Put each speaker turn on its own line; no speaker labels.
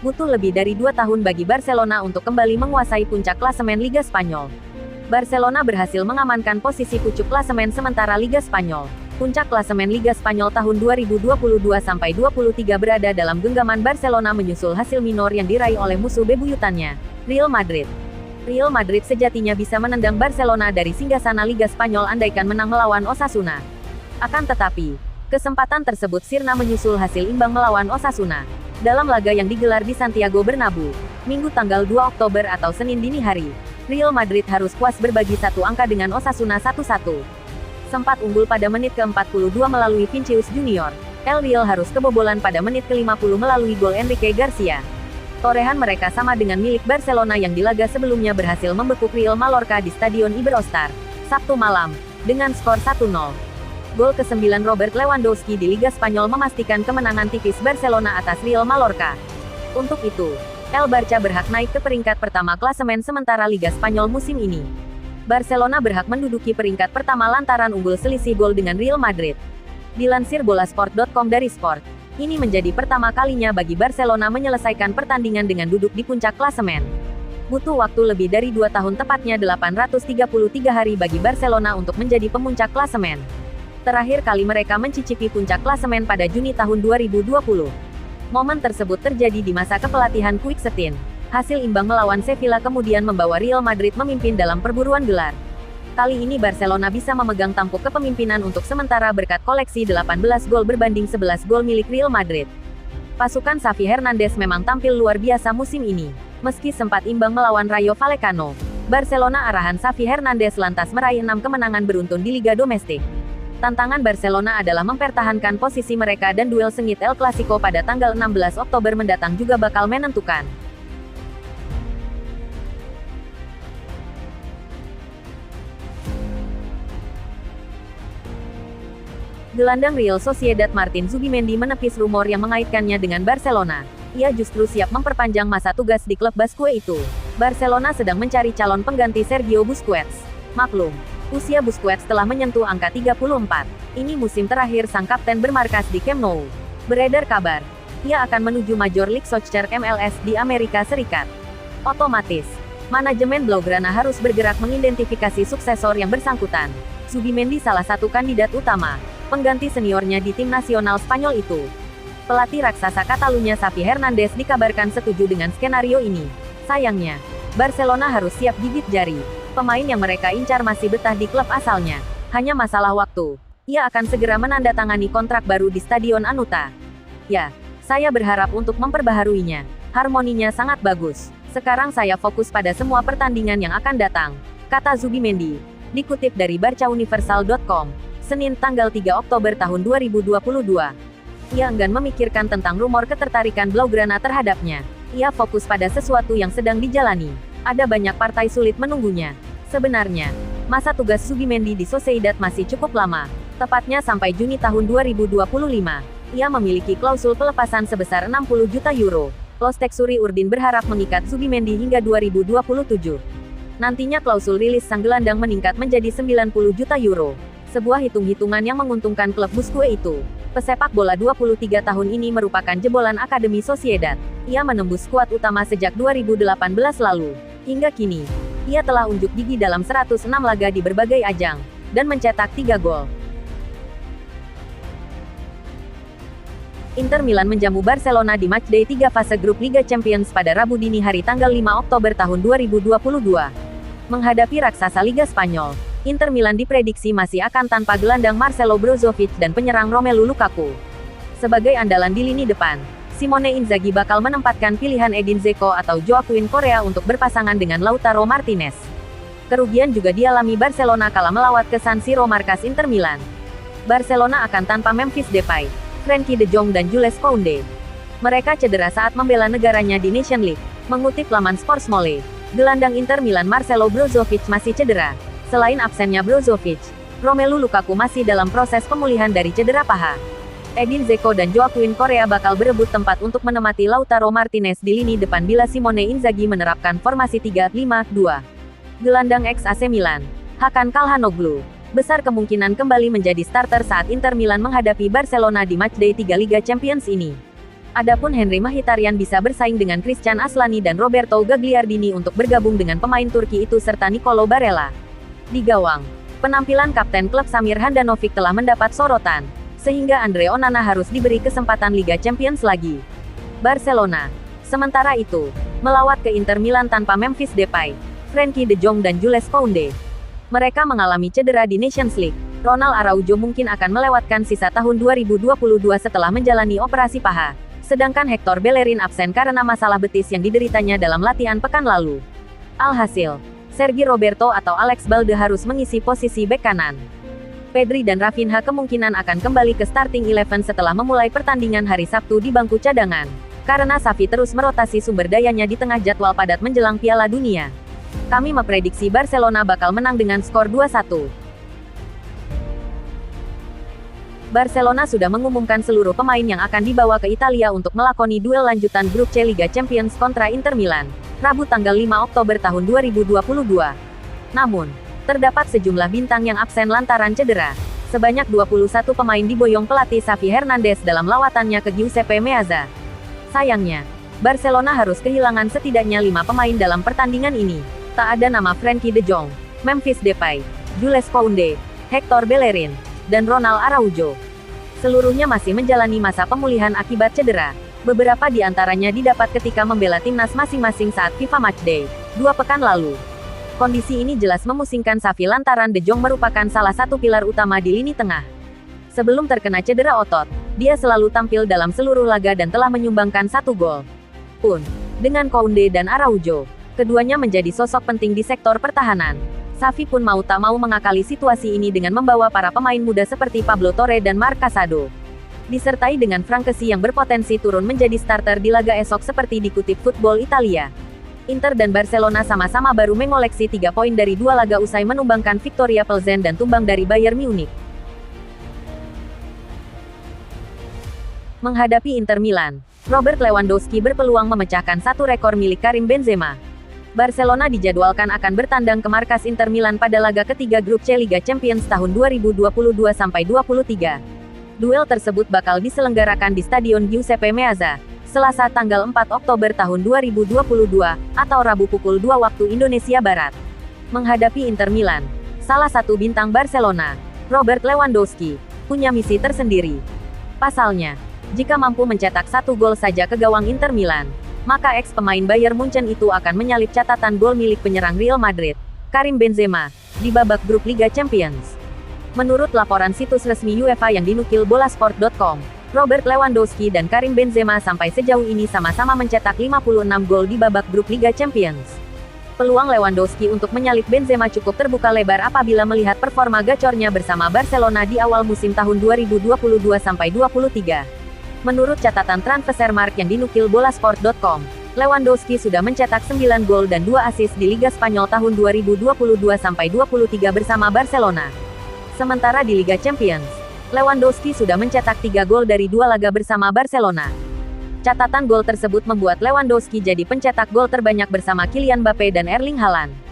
Butuh lebih dari 2 tahun bagi Barcelona untuk kembali menguasai puncak klasemen Liga Spanyol. Barcelona berhasil mengamankan posisi pucuk klasemen sementara Liga Spanyol. Puncak klasemen Liga Spanyol tahun 2022-23 berada dalam genggaman Barcelona menyusul hasil minor yang diraih oleh musuh bebuyutannya, Real Madrid. Real Madrid sejatinya bisa menendang Barcelona dari singgasana Liga Spanyol andaikan menang melawan Osasuna. Akan tetapi, kesempatan tersebut sirna menyusul hasil imbang melawan Osasuna dalam laga yang digelar di Santiago Bernabeu, Minggu tanggal 2 Oktober atau Senin dini hari. Real Madrid harus puas berbagi satu angka dengan Osasuna 1-1. Sempat unggul pada menit ke-42 melalui Vinícius Junior, El Real harus kebobolan pada menit ke-50 melalui gol Enrique Garcia. Torehan mereka sama dengan milik Barcelona yang di laga sebelumnya berhasil membekuk Real Mallorca di Stadion Iberostar, Sabtu malam, dengan skor 1-0. Gol ke-9 Robert Lewandowski di Liga Spanyol memastikan kemenangan tipis Barcelona atas Real Mallorca. Untuk itu, El Barça berhak naik ke peringkat pertama klasemen sementara Liga Spanyol musim ini. Barcelona berhak menduduki peringkat pertama lantaran unggul selisih gol dengan Real Madrid. Dilansir bolasport.com dari Sport, ini menjadi pertama kalinya bagi Barcelona menyelesaikan pertandingan dengan duduk di puncak klasemen. Butuh waktu lebih dari 2 tahun tepatnya 833 hari bagi Barcelona untuk menjadi pemuncak klasemen. Terakhir kali mereka mencicipi puncak klasemen pada Juni tahun 2020. Momen tersebut terjadi di masa kepelatihan Quique Setién. Hasil imbang melawan Sevilla kemudian membawa Real Madrid memimpin dalam perburuan gelar. Kali ini Barcelona bisa memegang tampuk kepemimpinan untuk sementara berkat koleksi 18 gol berbanding 11 gol milik Real Madrid. Pasukan Xavi Hernandez memang tampil luar biasa musim ini. Meski sempat imbang melawan Rayo Vallecano, Barcelona arahan Xavi Hernandez lantas meraih 6 kemenangan beruntun di Liga Domestik. Tantangan Barcelona adalah mempertahankan posisi mereka dan duel sengit El Clasico pada tanggal 16 Oktober mendatang juga bakal menentukan. Gelandang Real Sociedad Martin Zubimendi menepis rumor yang mengaitkannya dengan Barcelona. Ia justru siap memperpanjang masa tugas di klub Basque itu. Barcelona sedang mencari calon pengganti Sergio Busquets. Maklum, usia Busquets telah menyentuh angka 34. Ini musim terakhir sang kapten bermarkas di Camp Nou. Beredar kabar, ia akan menuju Major League Soccer MLS di Amerika Serikat. Otomatis, manajemen Blaugrana harus bergerak mengidentifikasi suksesor yang bersangkutan. Zubimendi salah satu kandidat utama, pengganti seniornya di tim nasional Spanyol itu. Pelatih raksasa Catalunya Xavi Hernandez dikabarkan setuju dengan skenario ini. Sayangnya, Barcelona harus siap gigit jari. Pemain yang mereka incar masih betah di klub asalnya. Hanya masalah waktu. Ia akan segera menandatangani kontrak baru di Stadion Anoeta. Ya, saya berharap untuk memperbaharuinya. Harmoninya sangat bagus. Sekarang saya fokus pada semua pertandingan yang akan datang, kata Zubimendi. Dikutip dari barcauniversal.com, Senin tanggal 3 Oktober tahun 2022. Ia enggan memikirkan tentang rumor ketertarikan Blaugrana terhadapnya. Ia fokus pada sesuatu yang sedang dijalani. Ada banyak partai sulit menunggunya. Sebenarnya, masa tugas Zubimendi di Sociedad masih cukup lama, tepatnya sampai Juni tahun 2025. Ia memiliki klausul pelepasan sebesar 60 juta euro. Losteksuri Urdin berharap mengikat Zubimendi hingga 2027. Nantinya klausul rilis sang gelandang meningkat menjadi 90 juta euro. Sebuah hitung-hitungan yang menguntungkan klub Basque itu. Pesepak bola 23 tahun ini merupakan jebolan Akademi Sociedad. Ia menembus skuad utama sejak 2018 lalu. Hingga kini, ia telah unjuk gigi dalam 106 laga di berbagai ajang, dan mencetak 3 gol. Inter Milan menjamu Barcelona di matchday 3 fase grup Liga Champions pada Rabu dini hari tanggal 5 Oktober tahun 2022. Menghadapi raksasa Liga Spanyol, Inter Milan diprediksi masih akan tanpa gelandang Marcelo Brozovic dan penyerang Romelu Lukaku. Sebagai andalan di lini depan, Simone Inzaghi bakal menempatkan pilihan Edin Dzeko atau Joaquin Correa untuk berpasangan dengan Lautaro Martinez. Kerugian juga dialami Barcelona kala melawat ke San Siro markas Inter Milan. Barcelona akan tanpa Memphis Depay, Frenkie de Jong dan Jules Koundé. Mereka cedera saat membela negaranya di Nation League. Mengutip laman Sports Mole, gelandang Inter Milan Marcelo Brozovic masih cedera. Selain absennya Brozovic, Romelu Lukaku masih dalam proses pemulihan dari cedera paha. Edin Dzeko dan Joaquin Correa bakal berebut tempat untuk menemati Lautaro Martinez di lini depan bila Simone Inzaghi menerapkan formasi 3-5-2. Gelandang ex-AC Milan, Hakan Calhanoglu, besar kemungkinan kembali menjadi starter saat Inter Milan menghadapi Barcelona di matchday 3 Liga Champions ini. Adapun Henry Mkhitaryan bisa bersaing dengan Christian Aslani dan Roberto Gagliardini untuk bergabung dengan pemain Turki itu serta Nicolo Barella. Di gawang, penampilan kapten klub Samir Handanovic telah mendapat sorotan, sehingga Andre Onana harus diberi kesempatan Liga Champions lagi. Barcelona, sementara itu, melawat ke Inter Milan tanpa Memphis Depay, Frenkie de Jong dan Jules Koundé. Mereka mengalami cedera di Nations League. Ronald Araujo mungkin akan melewatkan sisa tahun 2022 setelah menjalani operasi paha, sedangkan Hector Bellerin absen karena masalah betis yang dideritanya dalam latihan pekan lalu. Alhasil, Sergi Roberto atau Alex Balde harus mengisi posisi bek kanan. Pedri dan Rafinha kemungkinan akan kembali ke starting 11 setelah memulai pertandingan hari Sabtu di bangku cadangan, karena Xavi terus merotasi sumber dayanya di tengah jadwal padat menjelang Piala Dunia. Kami memprediksi Barcelona bakal menang dengan skor 2-1. Barcelona sudah mengumumkan seluruh pemain yang akan dibawa ke Italia untuk melakoni duel lanjutan grup C Liga Champions kontra Inter Milan, Rabu tanggal 5 Oktober tahun 2022. Namun, terdapat sejumlah bintang yang absen lantaran cedera. Sebanyak 21 pemain diboyong pelatih Xavi Hernandez dalam lawatannya ke Giuseppe Meazza. Sayangnya, Barcelona harus kehilangan setidaknya 5 pemain dalam pertandingan ini. Tak ada nama Frenkie de Jong, Memphis Depay, Jules Koundé, Hector Bellerin, dan Ronald Araujo. Seluruhnya masih menjalani masa pemulihan akibat cedera. Beberapa di antaranya didapat ketika membela timnas masing-masing saat FIFA Matchday 2 pekan lalu. Kondisi ini jelas memusingkan Xavi lantaran De Jong merupakan salah satu pilar utama di lini tengah. Sebelum terkena cedera otot, dia selalu tampil dalam seluruh laga dan telah menyumbangkan 1 gol. Pun, dengan Koundé dan Araujo, keduanya menjadi sosok penting di sektor pertahanan. Xavi pun mau tak mau mengakali situasi ini dengan membawa para pemain muda seperti Pablo Torre dan Marc Casado. Disertai dengan Frank Kessie yang berpotensi turun menjadi starter di laga esok seperti dikutip Football Italia. Inter dan Barcelona sama-sama baru mengoleksi 3 poin dari 2 laga usai menumbangkan Victoria Plzen dan tumbang dari Bayern Munich. Menghadapi Inter Milan, Robert Lewandowski berpeluang memecahkan satu rekor milik Karim Benzema. Barcelona dijadwalkan akan bertandang ke markas Inter Milan pada laga ketiga grup C Liga Champions tahun 2022-23. Duel tersebut bakal diselenggarakan di Stadion Giuseppe Meazza, Selasa tanggal 4 Oktober tahun 2022, atau Rabu pukul 2 waktu Indonesia Barat. Menghadapi Inter Milan, salah satu bintang Barcelona, Robert Lewandowski, punya misi tersendiri. Pasalnya, jika mampu mencetak 1 gol saja ke gawang Inter Milan, maka ex-pemain Bayern Munchen itu akan menyalip catatan gol milik penyerang Real Madrid, Karim Benzema, di babak grup Liga Champions. Menurut laporan situs resmi UEFA yang dinukil bolasport.com, Robert Lewandowski dan Karim Benzema sampai sejauh ini sama-sama mencetak 56 gol di babak grup Liga Champions. Peluang Lewandowski untuk menyalip Benzema cukup terbuka lebar apabila melihat performa gacornya bersama Barcelona di awal musim tahun 2022-23. Menurut catatan Transfermarkt yang dinukil bolasport.com, Lewandowski sudah mencetak 9 gol dan 2 assist di Liga Spanyol tahun 2022-23 bersama Barcelona. Sementara di Liga Champions, Lewandowski sudah mencetak 3 gol dari 2 laga bersama Barcelona. Catatan gol tersebut membuat Lewandowski jadi pencetak gol terbanyak bersama Kylian Mbappe dan Erling Haaland.